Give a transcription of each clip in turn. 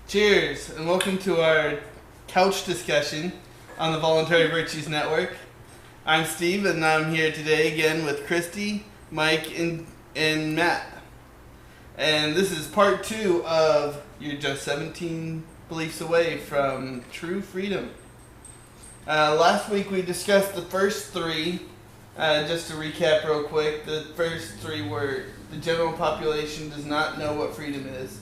Cheers, and welcome to our couch discussion on the Voluntary Virtues Network. I'm Steve, and I'm here today again with Christy, Mike, and Matt. And this is part 2 of You're Just 17 Beliefs Away from True Freedom. Last week we discussed the first 3. Just to recap real quick, the first 3 were the general population does not know what freedom is.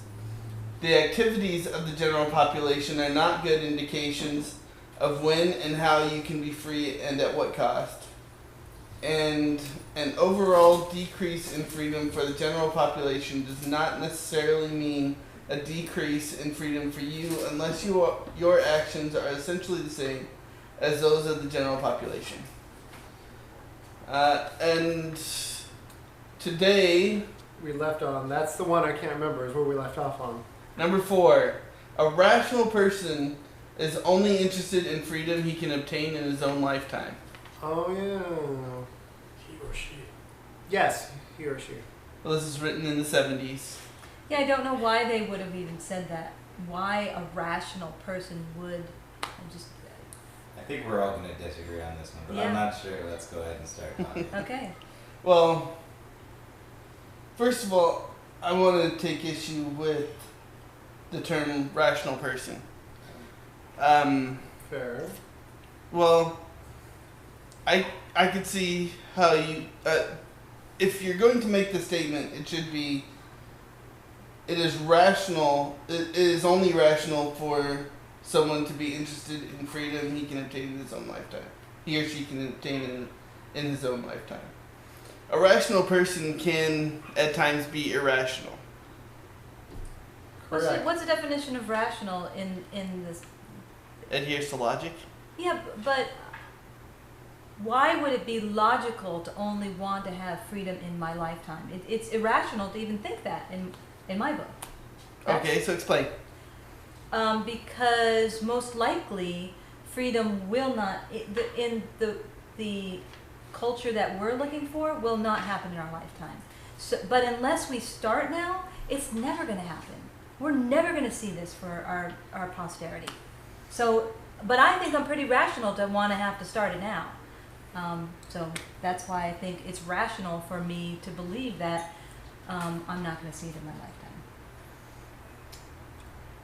The activities of the general population are not good indications of when and how you can be free and at what cost. And an overall decrease in freedom for the general population does not necessarily mean a decrease in freedom for you unless your actions are essentially the same as those of the general population. And today we left on, that's the one I can't remember, is where we left off on. Number 4, a rational person is only interested in freedom he can obtain in his own lifetime. Oh, yeah. He or she. Yes, he or she. Well, this is written in the 70s. Yeah, I don't know why they would have even said that. Why a rational person would. I think we're all going to disagree on this one, but Yeah. I'm not sure. Let's go ahead and start talking. Okay. Well, first of all, I want to take issue with the term rational person. Fair. Well, I could see how you, if you're going to make the statement, it should be, it is rational, it is only rational for someone to be interested in freedom he can obtain in his own lifetime. He or she can obtain it in his own lifetime. A rational person can, at times, be irrational. What's the definition of rational in this? Adheres to logic? Yeah, but why would it be logical to only want to have freedom in my lifetime? It's irrational to even think that in my book. Okay, so explain. Because most likely freedom will not, in the culture that we're looking for, will not happen in our lifetime. So, but unless we start now, it's never going to happen. We're never going to see this for our posterity. So, but I think I'm pretty rational to want to have to start it now. So that's why I think it's rational for me to believe that I'm not going to see it in my lifetime.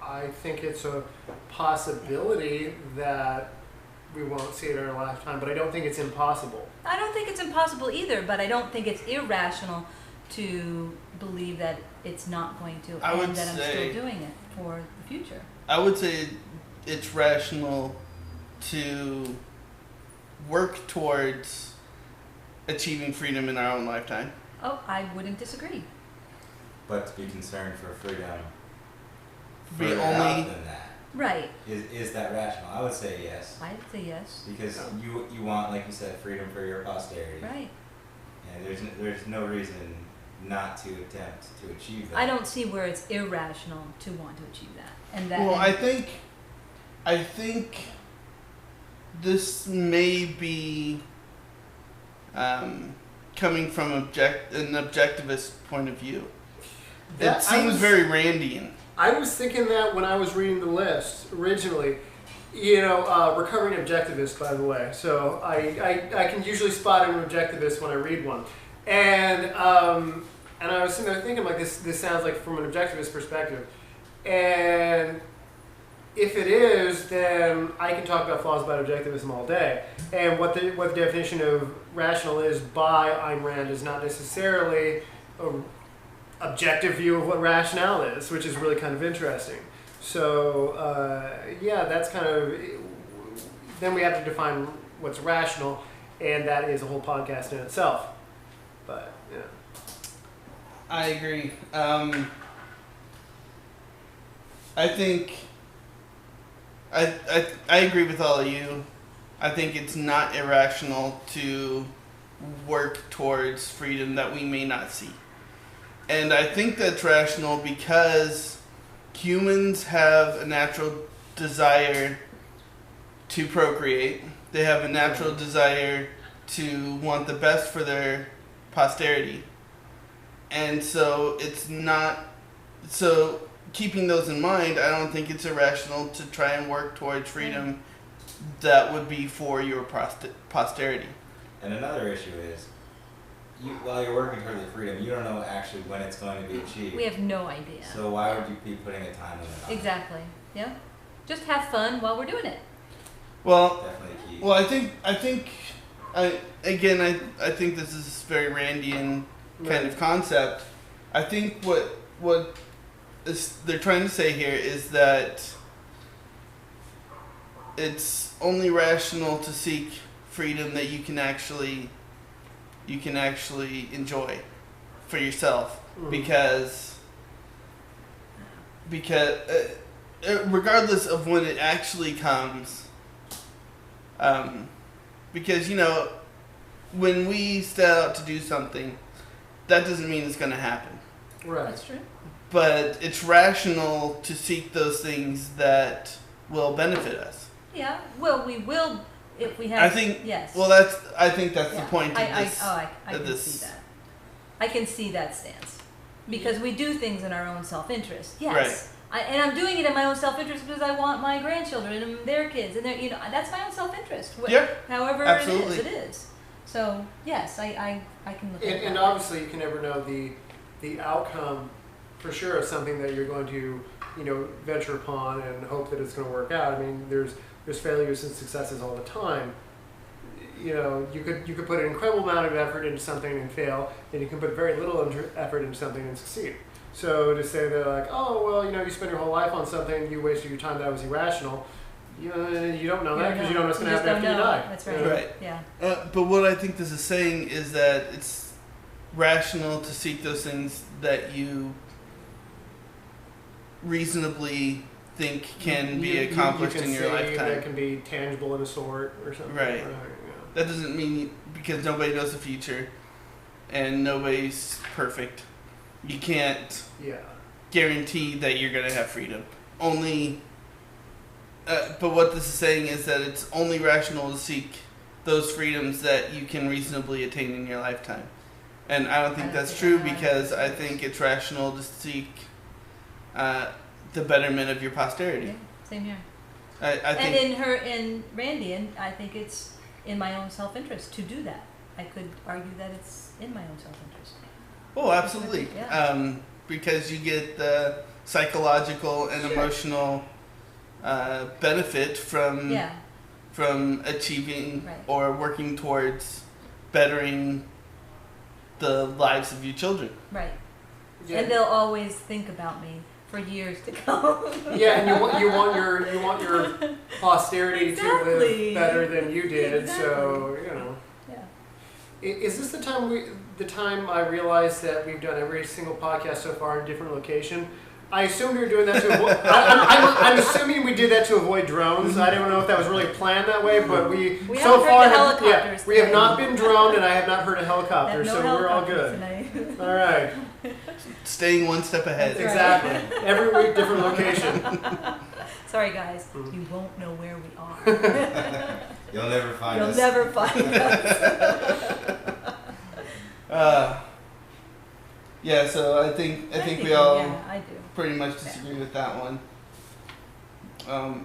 I think it's a possibility that we won't see it in our lifetime, but I don't think it's impossible. I don't think it's impossible either, but I don't think it's irrational to believe that it's not going to, and that I'm still doing it for the future. I would say it's rational to work towards achieving freedom in our own lifetime. Oh, I wouldn't disagree. But to be concerned for freedom Be further only out than that, Right. is that rational? I would say yes. I'd say yes. Because you want, like you said, freedom for your posterity. Right. And there's no reason not to attempt to achieve that. I don't see where it's irrational to want to achieve that. And that. Well, I think this may be coming from an objectivist point of view. It seems very Randian. I was thinking that when I was reading the list originally. Recovering objectivist, by the way. So I can usually spot an objectivist when I read one. And I was sitting there thinking, like, this sounds like from an objectivist perspective. And if it is, then I can talk about flaws about objectivism all day. And what the definition of rational is by Ayn Rand is not necessarily an objective view of what rationale is, which is really kind of interesting. So, that's kind of... Then we have to define what's rational, and that is a whole podcast in itself. But, yeah. I agree. I think I agree with all of you. I think it's not irrational to work towards freedom that we may not see. And I think that's rational because humans have a natural desire to procreate. They have a natural desire to want the best for their posterity. And so it's not... So keeping those in mind, I don't think it's irrational to try and work towards freedom that would be for your posterity. And another issue is, while you're working toward the freedom, you don't know actually when it's going to be achieved. We have no idea. So why would you be putting a time limit on it? Exactly. Yeah. Just have fun while we're doing it. Well, Definitely key. well, I think I think this is very Randian kind of concept. I think what they're trying to say here is that it's only rational to seek freedom that you can actually enjoy for yourself, because regardless of when it actually comes, because when we set out to do something, that doesn't mean it's going to happen. Right. That's true. But it's rational to seek those things that will benefit us. Yeah. Well, we will if we have. I think. Yes. Well, I think that's the point of this. I can see that. I can see that stance, because we do things in our own self-interest. Yes. Right. And I'm doing it in my own self-interest because I want my grandchildren and their kids, and that's my own self-interest. Yeah. However Absolutely. it is. So yes, I can look at it. And obviously, you can never know the outcome for sure of something that you're going to venture upon and hope that it's going to work out. I mean, there's failures and successes all the time. You could put an incredible amount of effort into something and fail, and you can put very little effort into something and succeed. So to say that, like, oh well, you spend your whole life on something, you wasted your time, that was irrational. You don't know that because you don't know what's going to happen after you die. That's right. Right. Yeah. But what I think this is saying is that it's rational to seek those things that you reasonably think can be accomplished in your lifetime. That can be tangible in a sort or something. Right. Yeah. That doesn't mean, because nobody knows the future and nobody's perfect, you can't guarantee that you're going to have freedom. But what this is saying is that it's only rational to seek those freedoms that you can reasonably attain in your lifetime. And I don't think that's true, because I think it's rational to seek the betterment of your posterity. Yeah, same here. I think, And in Randian, I think it's in my own self-interest to do that. I could argue that it's in my own self-interest. oh, absolutely. Yeah. Because you get the psychological and emotional benefit from achieving or working towards bettering the lives of your children. Right. Yeah. And they'll always think about me for years to come. Yeah, and you want your posterity to live better than you did. Exactly. So Yeah. Is this the time I realized that we've done every single podcast so far in a different location? I assumed we were doing that to avoid. I'm assuming we did that to avoid drones. I don't know if that was really planned that way, but we so far we have not been droned, and I have not heard a helicopter, so we're all good. Tonight. All right. Staying one step ahead. That's Exactly. Every week, different location. Sorry, guys. You won't know where we are. You'll never find us. You'll never find us. Yeah, so I think we all I do. pretty much disagree with that one.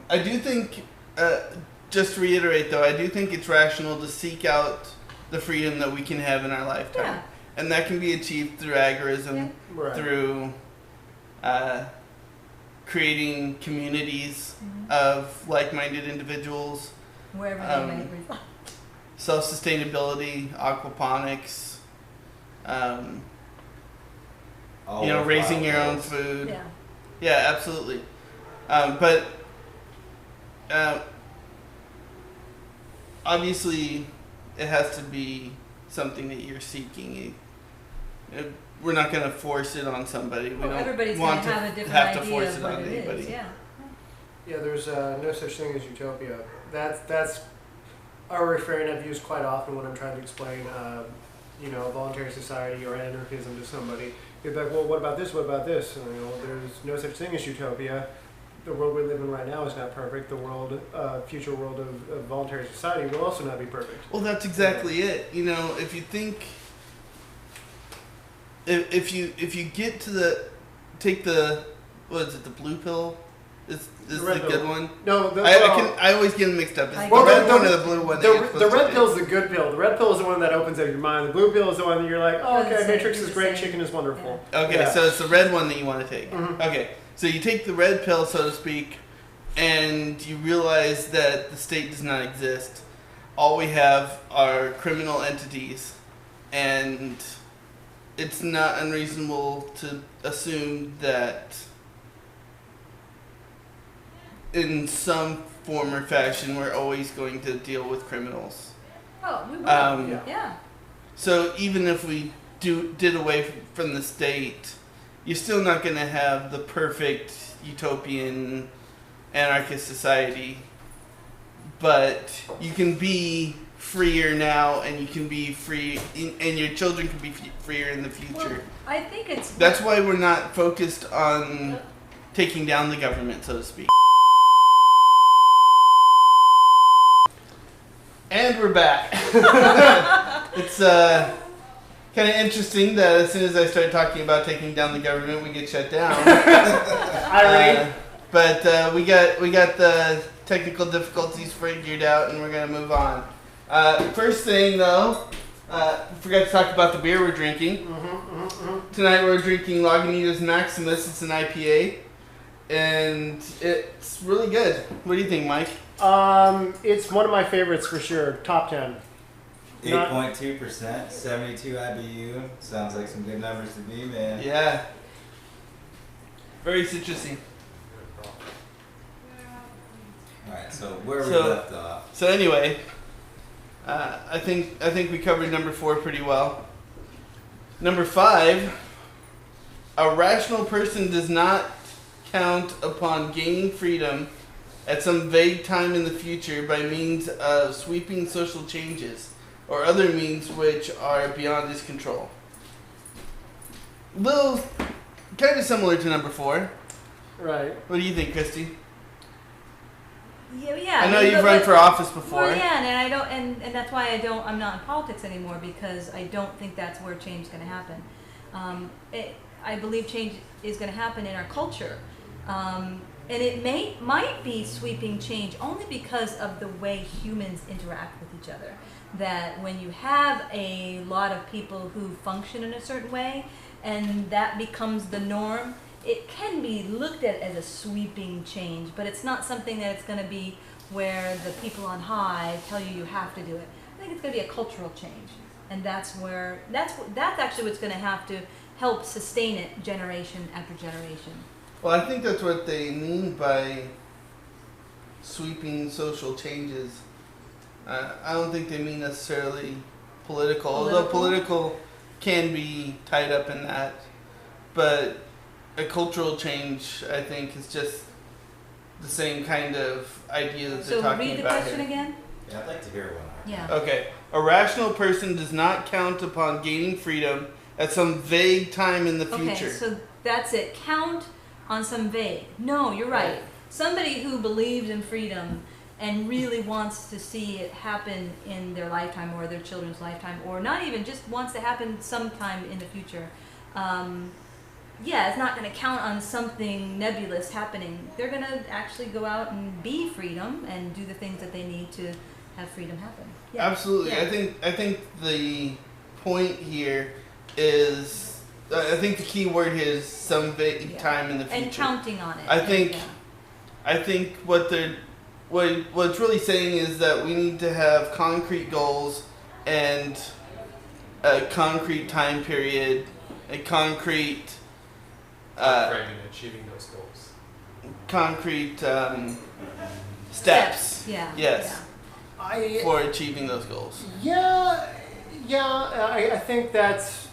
I do think, just to reiterate though, I do think it's rational to seek out the freedom that we can have in our lifetime. Yeah. And that can be achieved through agorism, Right. through creating communities of like-minded individuals, Wherever they may reside. self-sustainability, aquaponics, All raising your own goals. food. Yeah. Yeah, absolutely. But obviously, it has to be something that you're seeking. We're not going to force it on somebody. We don't Everybody's want going to to have a different have to idea force of it what on it anybody. is. Yeah. Yeah, there's no such thing as utopia. That's a refrain I've used quite often when I'm trying to explain, a voluntary society or anarchism to somebody. You're like, well, what about this? What about this? And, there's no such thing as utopia. The world we live in right now is not perfect. The future world of voluntary society will also not be perfect. Well, that's exactly it. If you think, if you get to take the what is it? The blue pill is the red good pill. one. No, I always get them mixed up. Is it Well, the red the- one or the blue one? that you're The supposed to red take? pill is the good pill. The red pill is the one that opens up your mind. The blue pill is the one that you're like, oh, Does the okay, same- Matrix do is the great, same. chicken is wonderful. Okay, Yeah. so it's the red one that you want to take. Mhm. Okay, so you take the red pill, so to speak, and you realize that the state does not exist. All we have are criminal entities, and it's not unreasonable to assume that in some form or fashion we're always going to deal with criminals. Oh, we will. Um, Yeah. So even if we did away from the state, you're still not going to have the perfect utopian anarchist society. But you can be freer now, and you can be free, and your children can be freer in the Well, future. I think it's. That's why we're not focused on taking down the government, so to speak. And we're back. It's kind of interesting that as soon as I start talking about taking down the government, we get shut down. Irony. But we got the technical difficulties figured out, and we're gonna move on. First thing though, forgot to talk about the beer we're drinking. Tonight we're drinking Lagunitas Maximus. It's an IPA, and it's really good. What do you think, Mike? It's one of my favorites for sure. Top 10. 8.2%, 72 IBU. Sounds like some good numbers to me, man. Yeah. Very citrusy. Alright, so where we So- left off. So anyway, I think we covered number 4 pretty well. Number 5, a rational person does not count upon gaining freedom at some vague time in the future by means of sweeping social changes or other means which are beyond his control. Little, kind of similar to number 4. Right. What do you think, Christy? Yeah. I know mean, you've but- run for office before. Well, yeah, and I don't, and that's why I'm not in politics anymore, because I don't think that's where change is going to happen. I believe change is going to happen in our culture, and it might be sweeping change only because of the way humans interact with each other. That when you have a lot of people who function in a certain way, and that becomes the norm, it can be looked at as a sweeping change, but it's not something that it's going to be where the people on high tell you have to do it. I think it's going to be a cultural change, and that's actually what's going to have to help sustain it generation after generation. Well, I think that's what they mean by sweeping social changes. I don't think they mean necessarily political, although political can be tied up in that. But a cultural change, I think, is just the same kind of idea that they're So talking read the about question here. again. Yeah, I'd like to hear one. Yeah. Okay. A rational person does not count upon gaining freedom at some vague time in the future. Okay, so that's it. Count on some vague. No, you're right. Somebody who believes in freedom and really wants to see it happen in their lifetime or their children's lifetime, or not even just wants to happen sometime in the future. It's not going to count on something nebulous happening. They're going to actually go out and be freedom and do the things that they need to have freedom happen. Yeah. Absolutely. Yeah. I think the point here is, I think the key word here is some vague time in the future. And counting on it. I think what it's really saying is that we need to have concrete goals and a concrete time period, a concrete Framing and achieving those goals. concrete steps. Yeah. Yes. I For achieving those goals. I think that's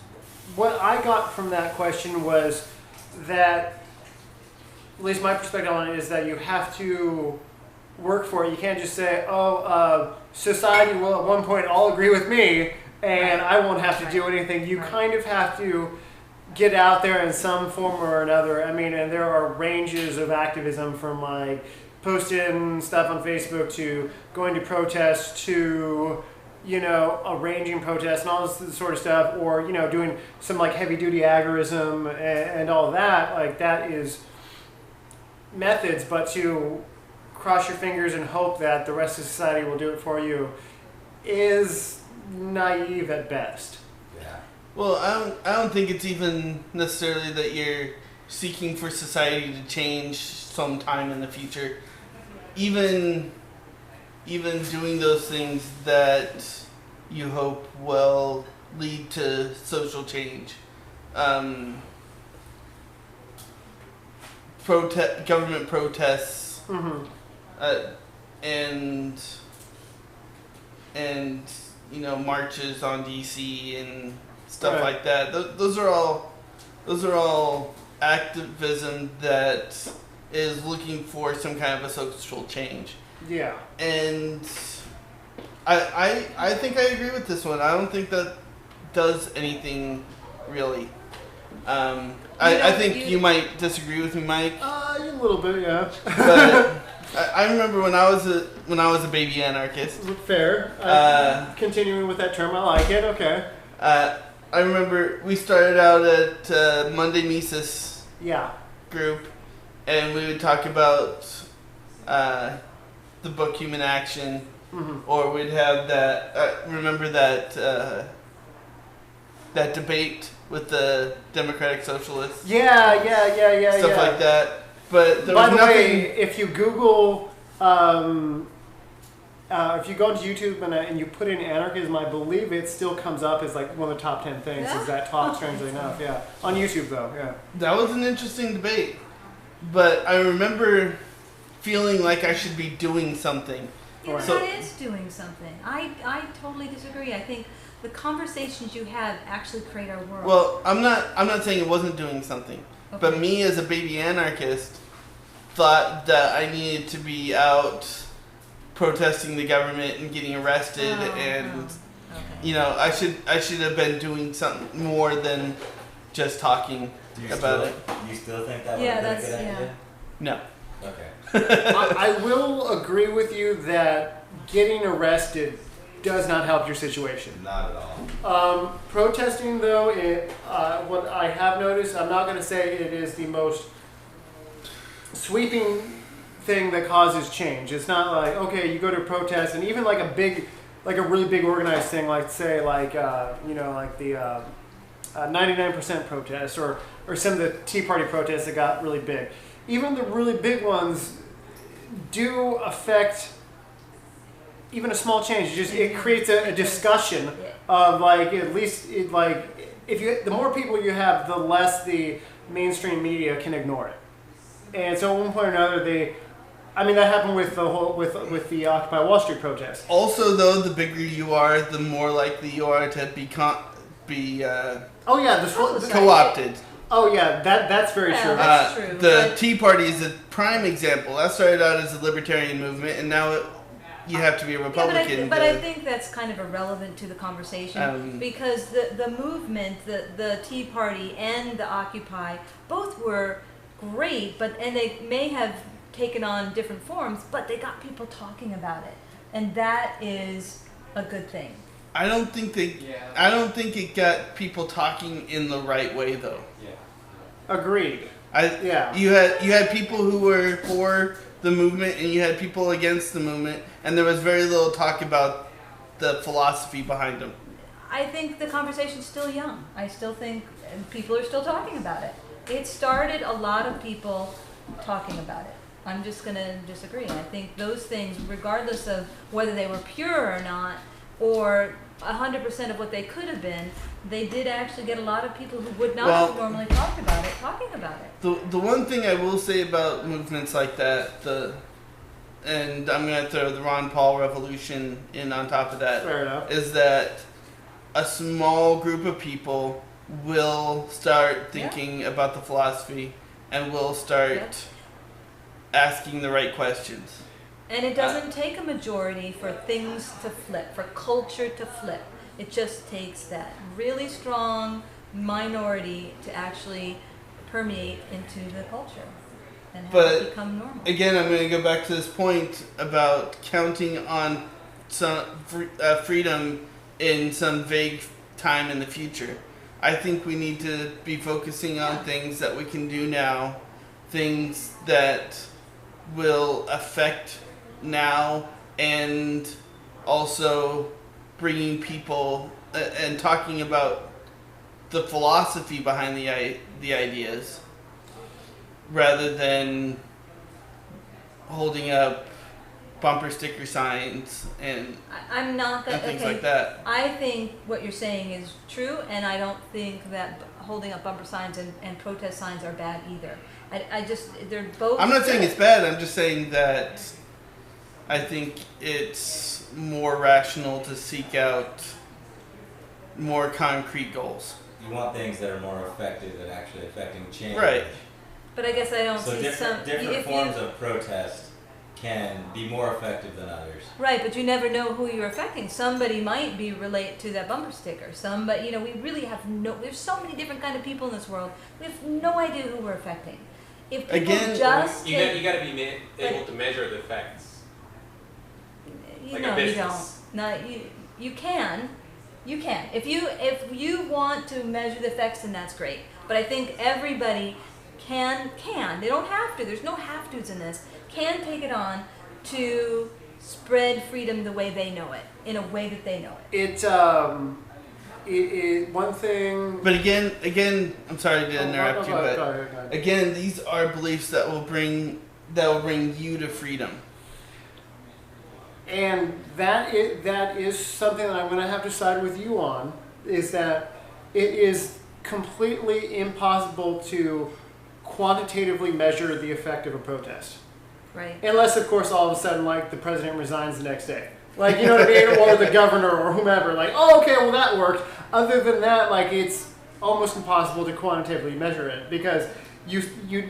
what I got from that question was that, at least my perspective on it is that you have to work for it. You can't just say, society will at one point all agree with me and I won't have to do anything. You kind of have to get out there in some form or another. I mean, and there are ranges of activism from like posting stuff on Facebook to going to protests to, arranging protests and all this sort of stuff, or, doing some like heavy duty agorism and all that. Like that is methods, but to cross your fingers and hope that the rest of society will do it for you is naive at best. Yeah. Well, I don't think it's even necessarily that you're seeking for society to change sometime in the future. Even doing those things that you hope will lead to social change. Government protests, Mm-hmm. and marches on DC and stuff Right. like that. Those are all activism that is looking for some kind of a social change. Yeah. And I think I agree with this one. I don't think that does anything really. I think you might disagree with me, Mike. A little bit, yeah. But I remember when I was a baby anarchist. Fair. Continuing with that term, I like it. Okay. I remember we started out at Monday Mises Yeah. group, and we would talk about the book Human Action, Mm-hmm. or we'd have that. Remember that debate with the Democratic Socialists, Yeah. stuff like that. But there By was the nothing. way, if you Google, if you go into YouTube and you put in anarchism, I believe it still comes up as like one of the top 10 things. Yeah? Is that talk? Strangely enough, yeah. On YouTube though, yeah. That was an interesting debate, but I remember feeling like I should be doing something. Yeah, So- that is doing something. I totally disagree. I think the conversations you have actually create our world. Well, I'm not saying it wasn't doing something, but Okay. me as a baby anarchist thought that I needed to be out protesting the government and getting arrested, and Okay. I should have been doing something more than just talking Do you about still, it. You still think that would Yeah, have been a that's- good yeah. idea? No. Okay. I will agree with you that getting arrested does not help your situation. Not at all. Protesting, though, what I have noticed, I'm not going to say it is the most sweeping thing that causes change. It's not like, okay, you go to a protest, and even like a really big organized thing, like say, like the 99% protest, or some of the Tea Party protests that got really big. Even the really big ones do affect even a small change. It creates a discussion of like, at least the more people you have, the less the mainstream media can ignore it. And so at one point or another, that happened with the whole with the Occupy Wall Street protest. Also, though, the bigger you are, the more likely you are to be Oh yeah, this co-opted. Oh yeah, that's very Yeah, true. that's true, The but- Tea Party is a prime example. That started out as a libertarian movement, and now you have to be a Yeah, Republican. but I think that's kind of irrelevant to the conversation because the movement, the Tea Party and the Occupy, both were great, and they may have taken on different forms, but they got people talking about it, and that is a good thing. I don't think it got people talking in the right way, though. Yeah. Agreed. Yeah. You had people who were for the movement, and you had people against the movement, and there was very little talk about the philosophy behind them. I think the conversation's still young. I still think people are still talking about it. It started a lot of people talking about it. I'm just going to disagree. I think those things, regardless of whether they were pure or not, or 100% of what they could have been, they did actually get a lot of people who would not have normally talked about it, talking about it. The one thing I will say about movements like that, and I'm going to throw the Ron Paul revolution in on top of that, Fair enough. is that a small group of people will start thinking about the philosophy and will start asking the right questions. And it doesn't take a majority for things to flip, for culture to flip. It just takes that really strong minority to actually permeate into the culture and have it become normal. Again, I'm going to go back to this point about counting on some freedom in some vague time in the future. I think we need to be focusing on things that we can do now things that will affect now, and also bringing people and talking about the philosophy behind the ideas, rather than holding up bumper sticker signs and I'm not and that things okay. like that. I think what you're saying is true, and I don't think that holding up bumper signs and protest signs are bad either. I just, they're both. I'm not saying it's bad. I'm just saying that I think it's more rational to seek out more concrete goals. You want things that are more effective at actually affecting change. Right. But I guess I don't So see different if forms you, of protest can be more effective than others. right, but you never know who you're affecting. Somebody might be related to that bumper sticker. Somebody, we really have there's so many different kind of people in this world. We have no idea who we're affecting. If people Again, just You take, got to be able to measure the effects. Like a you don't. business. No, you can. You can. If you want to measure the effects, then that's great. But I think everybody can. They don't have to. There's no have-tos in this. Can take it on to spread freedom the way they know it, in a way that they know it. It one thing. But again, I'm sorry to interrupt you, but go ahead. again, these are beliefs that will bring you to freedom. And that is something that I'm going to have to side with you on, is that it is completely impossible to quantitatively measure the effect of a protest. Right. Unless, of course, all of a sudden, like, the president resigns the next day. Like, you know what I mean? Or the governor or whomever. Like, oh, okay, well, that worked. Other than that, like, it's almost impossible to quantitatively measure it. Because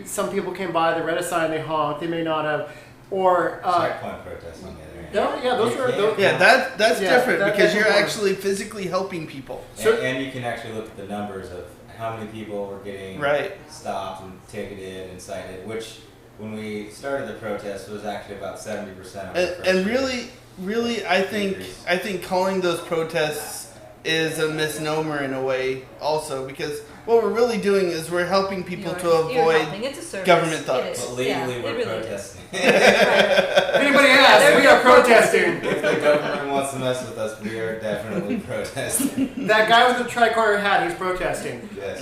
some people came by, they read a sign, they honked, they may not have. Or... Checkpoint protests on the other hand. No, yeah, those are... Those, Yeah, that's Yeah, different that- because that's you're important. actually physically helping people. And you can actually look at the numbers of how many people were getting Right. stopped and ticketed and cited, which when we started the protest was actually about 70% of the first And year. really, I think calling those protests is a misnomer in a way also, because what we're really doing is we're helping people to You're avoid helping. It's a service. government It thugs. is. But legally Yeah, we're it really is. protesting. Right. If anybody Yeah, asks, there we we are go. protesting. If the government wants to mess with us, we are definitely protesting. That guy with the tricorner hat, he's protesting. Yes.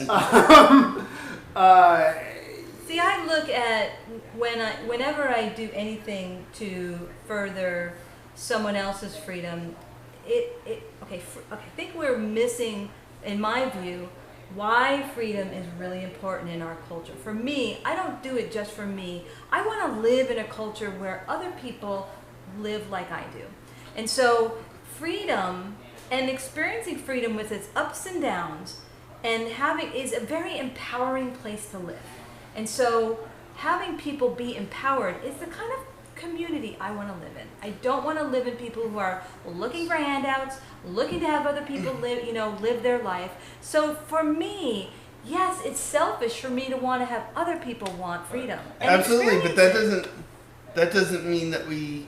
See, I look at whenever I do anything to further someone else's freedom, I think we're missing, in my view, why freedom is really important in our culture. For me, I don't do it just for me. I want to live in a culture where other people live like I do. And so freedom and experiencing freedom with its ups and downs and is a very empowering place to live. And so having people be empowered is the kind of community I want to live in. I don't want to live in people who are looking for handouts, looking to have other people live their life. So for me, yes, it's selfish for me to want to have other people want freedom. And Absolutely, but experience that doesn't mean that we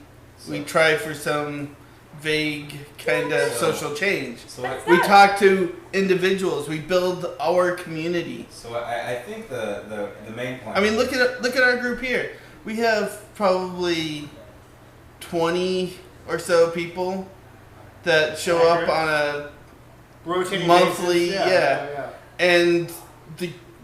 try for some vague kind of social change. So That's We not- talk to individuals. We build our community. I think the main point. I mean, look at our group here. We have probably 20 or so people that show up on a Rotating monthly, basis. yeah. And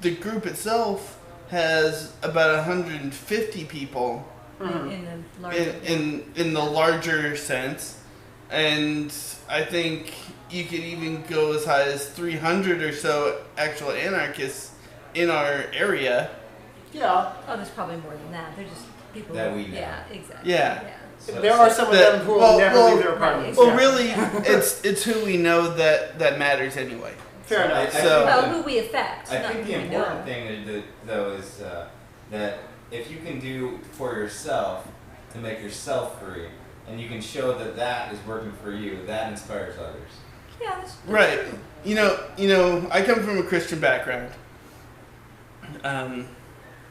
the group itself has about 150 people in the larger in the larger sense, and I think you could even go as high as 300 or so actual anarchists in our area. Yeah. Oh, there's probably more than that. They're just people That who, we know. Yeah, exactly. Yeah. There are some of them who will never leave their apartments. Well, Yeah. really, it's who we know that matters anyway. Fair enough. So- Well, who we affect. I not think who the we important know. thing though is that if you can do for yourself to make yourself free, and you can show that is working for you, that inspires others. Yeah, that's Right. You know, I come from a Christian background.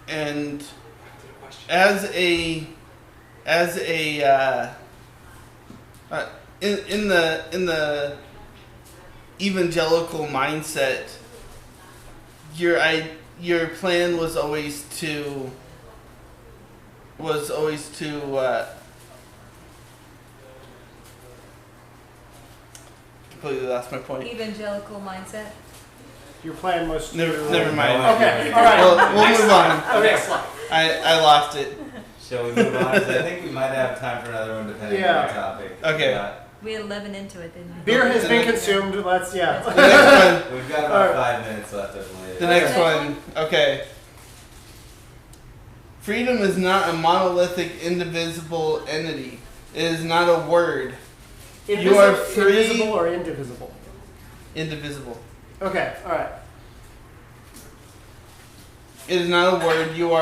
And as a in the evangelical mindset, your plan was always to was always to completely lost my point. Evangelical mindset. Your plan was to... Never mind. Okay, all right. We'll move on. Okay. I lost it. Shall we move on? 'Cause I think we might have time for another one depending on the topic. Okay. We had 11 into it, didn't we? Beer has been consumed. Let's, The next one. We've got about 5 minutes left, I believe. The next one. Okay. Freedom is not a monolithic, indivisible entity. It is not a word. You are free. Invisible or indivisible? Indivisible. Okay, all right. It is not a word. You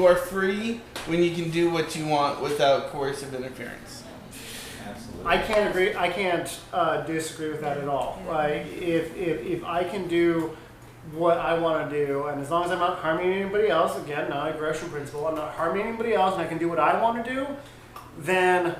are free when you can do what you want without coercive interference. Absolutely. I can't agree. I can't disagree with that at all. Like, if I can do what I want to do, and as long as I'm not harming anybody else, again, non-aggression principle, I'm not harming anybody else, and I can do what I want to do, then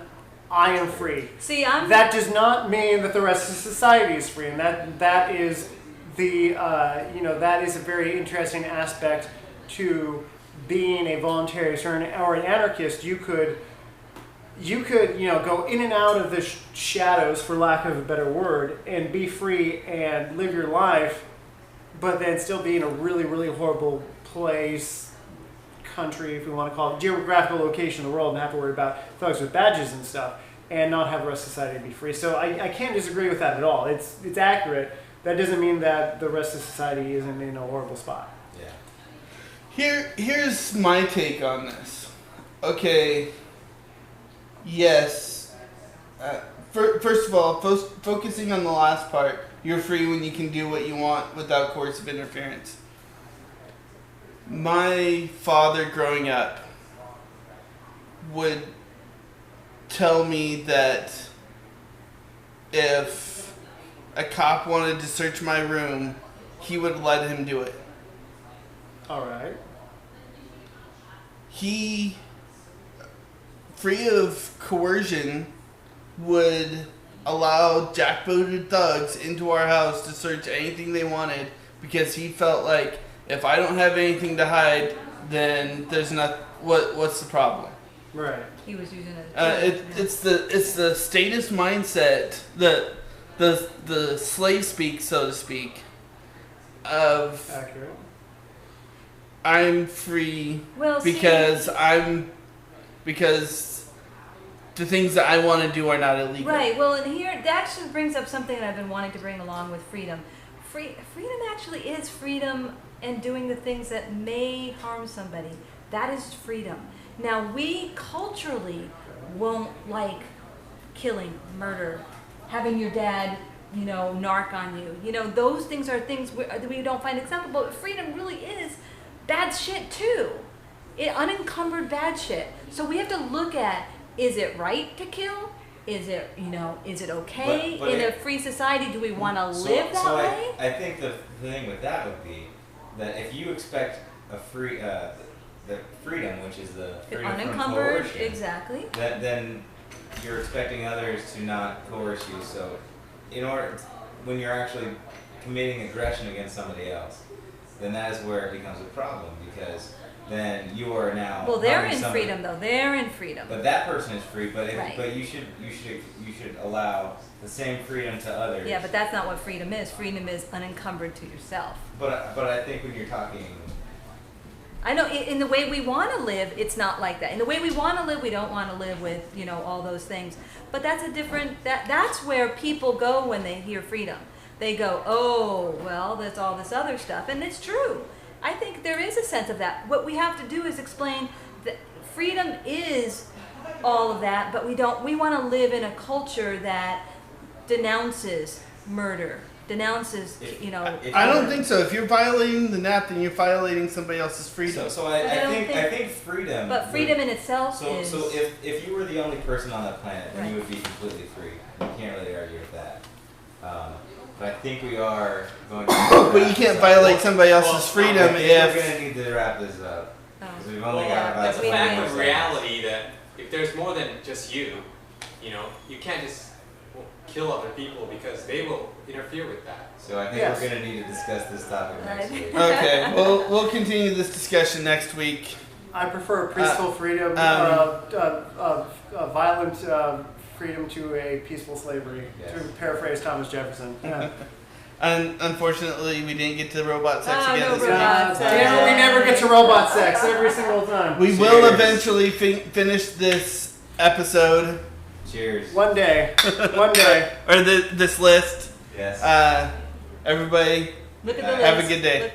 I am free. See, That does not mean that the rest of society is free, and that is the that is a very interesting aspect to being a voluntarist or an anarchist. You could go in and out of the shadows, for lack of a better word, and be free and live your life, but then still be in a really, really horrible place, country, if we want to call it, geographical location in the world, and have to worry about thugs with badges and stuff, and not have the rest of society be free. So I can't disagree with that at all. It's accurate. That doesn't mean that the rest of society isn't in a horrible spot. Yeah. Here's my take on this. Okay. Yes. First of all, focusing on the last part, you're free when you can do what you want without coercive interference. My father growing up would tell me that if a cop wanted to search my room, he would let him do it. All right. He, free of coercion, would allow jackbooted thugs into our house to search anything they wanted because he felt like if I don't have anything to hide, then there's not. What's the problem? Right. He was using it. It's the statist mindset, the slave speak, so to speak, of Accurate. I'm free Well, because the things that I want to do are not illegal. Right. Well, and here that actually brings up something that I've been wanting to bring along with freedom. Freedom actually is freedom and doing the things that may harm somebody. That is freedom. Now, we culturally won't like killing, murder, having your dad, narc on you. Those things are things we don't find acceptable. But freedom really is bad shit too. Unencumbered bad shit. So we have to look at, is it right to kill? Is it, is it okay But in a free society? Do we want to live that way? I think the thing with that would be that if you expect a the freedom, which is the freedom from Unencumbered, coercion, exactly. then you're expecting others to not coerce you. So, when you're actually committing aggression against somebody else, then that is where it becomes a problem because then you are now. Well, they're harming in somebody. freedom though. They're in freedom. But that person is free. But Right. but you should allow the same freedom to others. Yeah, but that's not what freedom is. Freedom is unencumbered to yourself. But I think when you're talking. I know in the way we want to live, it's not like that. In the way we want to live, we don't want to live with, all those things. But that's a different, that's where people go when they hear freedom. They go, oh, well, there's all this other stuff. And it's true. I think there is a sense of that. What we have to do is explain that freedom is all of that, but we want to live in a culture that denounces murder, denounces, I don't think so. If you're violating the NAP, then you're violating somebody else's freedom. So I think freedom. But freedom in itself is. So if you were the only person on that planet, then Right. you would be completely free. You can't really argue with that. But I think we are going to. But you can't violate somebody else's freedom I think we're if. going to need to wrap this up because we've only Well, got about. that's a 20 fact of minutes. reality that if there's more than just you can't just kill other people because they will interfere with that. So I think Yes. we're going to need to discuss this topic next Right. week. Okay, we'll continue this discussion next week. I prefer peaceful freedom, violent freedom to a peaceful slavery, to paraphrase Thomas Jefferson. Yeah. And unfortunately, we didn't get to robot sex again no this robot week. sex. Yeah, we never get to robot sex every single time. We will eventually finish this episode. Cheers. One day. One day. Or this list. Yes. Everybody, Look at the list. have a good day. Look-